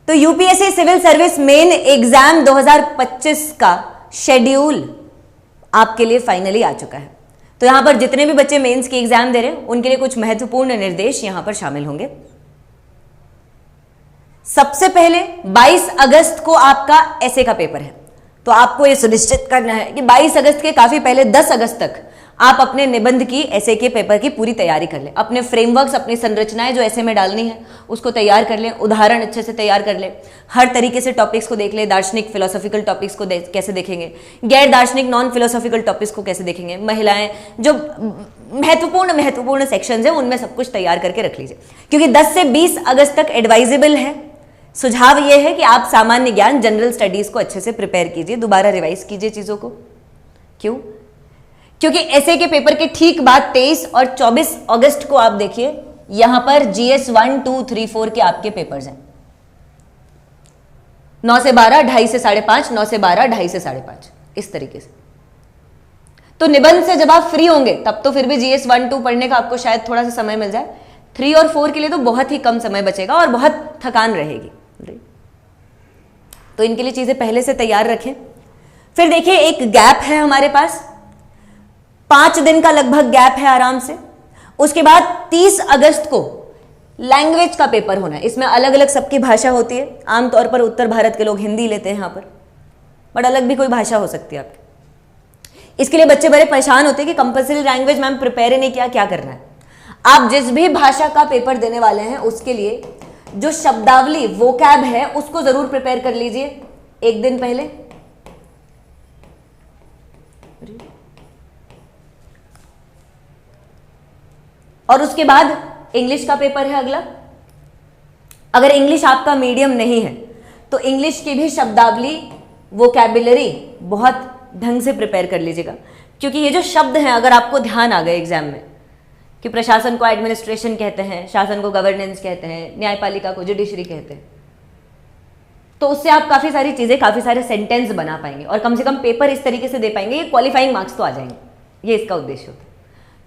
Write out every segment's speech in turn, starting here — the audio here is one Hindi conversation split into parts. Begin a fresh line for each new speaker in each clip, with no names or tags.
तो UPSC civil service main exam 2025 का शेड्यूल आपके लिए फाइनली आ चुका है। तो यहां पर जितने भी बच्चे मेंस की एग्जाम दे रहे हैं उनके लिए कुछ महत्वपूर्ण निर्देश यहां पर शामिल होंगे। सबसे पहले 22 अगस्त को आपका एसे का पेपर है, तो आपको यह सुनिश्चित करना है कि 22 अगस्त के काफी पहले 10 अगस्त तक आप अपने निबंध की एसे के पेपर की पूरी तैयारी कर लें। अपने फ्रेमवर्क्स, अपनी संरचनाएं जो एसे में डालनी है उसको तैयार कर लें, उदाहरण अच्छे से तैयार कर लें, हर तरीके से टॉपिक्स को देख लें। दार्शनिक फिलोसॉफिकल टॉपिक्स को कैसे देखेंगे, गैर दार्शनिक नॉन फिलोसॉफिकल टॉपिक्स को कैसे देखेंगे, महिलाएं, जो महत्वपूर्ण सेक्शंस हैं उनमें सब कुछ तैयार करके रख लीजिए, क्योंकि 10 से 20 अगस्त तक एडवाइजेबल है। सुझाव यह है कि आप सामान्य ज्ञान, जनरल स्टडीज को अच्छे से प्रिपेयर कीजिए, दोबारा रिवाइज कीजिए चीजों को। क्यों? क्योंकि एसए के पेपर के ठीक बाद 23 और 24 अगस्त को आप देखिए यहां पर जीएस 1, 2, 3, 4 के आपके पेपर्स हैं। 9 से 12, 2:30 से 5:30, 9 से 12, 2:30 से 5:30, इस तरीके से। तो निबंध से जब आप फ्री होंगे तब तो फिर भी जीएस 1, 2 पढ़ने का आपको शायद थोड़ा सा समय मिल जाए। 3 और 4 के लिए तो बहुत ही कम समय बचेगा और बहुत थकान रहेगी। तो इनके लिए चीजें पहले से तैयार रखें। फिर देखिए एक गैप है हमारे पास, 5 दिन का लगभग गैप है आराम से। उसके बाद 30 अगस्त को लैंग्वेज का पेपर होना है। इसमें अलग अलग सबकी भाषा होती है। आमतौर पर उत्तर भारत के लोग हिंदी लेते हैं यहां पर, बट अलग भी कोई भाषा हो सकती है आपकी। इसके लिए बच्चे बड़े परेशान होते हैं कि कंपल्सरी लैंग्वेज मैम प्रिपेयर ही नहीं किया, क्या करना है। आप जिस भी भाषा का पेपर देने वाले हैं उसके लिए जो शब्दावली, वोकैब है, उसको जरूर प्रिपेयर कर लीजिए एक दिन पहले। और उसके बाद इंग्लिश का पेपर है अगला। अगर इंग्लिश आपका मीडियम नहीं है तो इंग्लिश की भी शब्दावली, वोकैबुलरी बहुत ढंग से प्रिपेयर कर लीजिएगा, क्योंकि ये जो शब्द हैं अगर आपको ध्यान आ गए एग्जाम में कि प्रशासन को एडमिनिस्ट्रेशन कहते हैं, शासन को गवर्नेंस कहते हैं, न्यायपालिका को जुडिशरी कहते हैं, तो उससे आप काफी सारी चीजें, काफी सारे सेंटेंस बना पाएंगे और कम से कम पेपर इस तरीके से दे पाएंगे कि क्वालिफाइंग मार्क्स तो आ जाएंगे। ये इसका उद्देश्य होता है।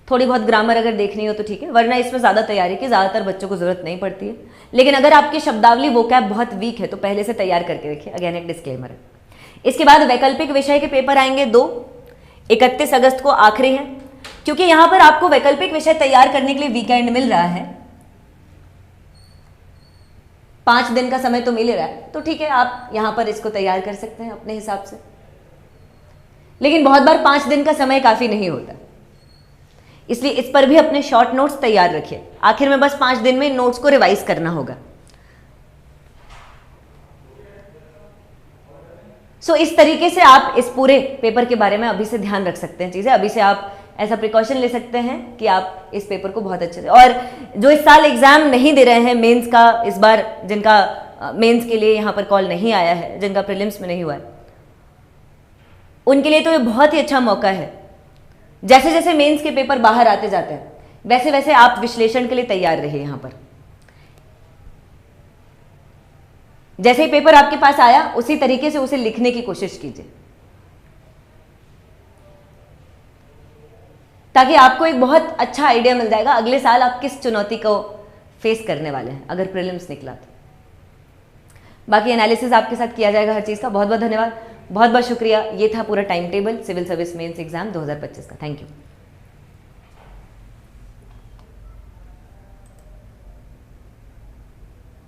थोड़ी बहुत ग्रामर अगर देखनी हो तो ठीक है, वरना इसमें ज्यादा तैयारी की ज्यादातर बच्चों को जरूरत नहीं पड़ती है। लेकिन अगर आपकी शब्दावली, वोकैब बहुत वीक है तो पहले से तैयार करके रखिए। अगेन एक डिस्क्लेमर है। इसके बाद वैकल्पिक विषय के पेपर आएंगे 2, 31 अगस्त को आखिरी है, क्योंकि यहां पर आपको वैकल्पिक विषय तैयार करने के लिए वीकेंड मिल रहा है। 5 दिन का समय तो मिल रहा है, तो ठीक है आप यहां पर इसको तैयार कर सकते हैं अपने हिसाब से। लेकिन बहुत बार 5 दिन का समय काफी नहीं होता, इसलिए इस पर भी अपने शॉर्ट नोट्स तैयार रखिए। आखिर में बस 5 दिन में नोट्स को रिवाइज करना होगा। इस तरीके से आप इस पूरे पेपर के बारे में अभी से ध्यान रख सकते हैं चीजें। अभी से आप ऐसा प्रिकॉशन ले सकते हैं कि आप इस पेपर को बहुत अच्छे से, और जो इस साल एग्जाम नहीं दे रहे हैं मेंस का, इस बार जिनका मेंस के लिए यहां पर कॉल नहीं आया है, जिनका प्रीलिम्स में नहीं हुआ है, उनके लिए तो ये बहुत ही अच्छा मौका है। जैसे जैसे मेंस के पेपर बाहर आते जाते हैं वैसे वैसे आप विश्लेषण के लिए तैयार रहिए। यहां पर जैसे ही पेपर आपके पास आया उसी तरीके से उसे लिखने की कोशिश कीजिए, ताकि आपको एक बहुत अच्छा आइडिया मिल जाएगा अगले साल आप किस चुनौती को फेस करने वाले हैं अगर प्रीलिम्स निकला तो। बाकी एनालिसिस आपके साथ किया जाएगा हर चीज का। बहुत बहुत धन्यवाद, बहुत बहुत शुक्रिया। ये था पूरा time table civil service mains exam 2025 का। Thank you.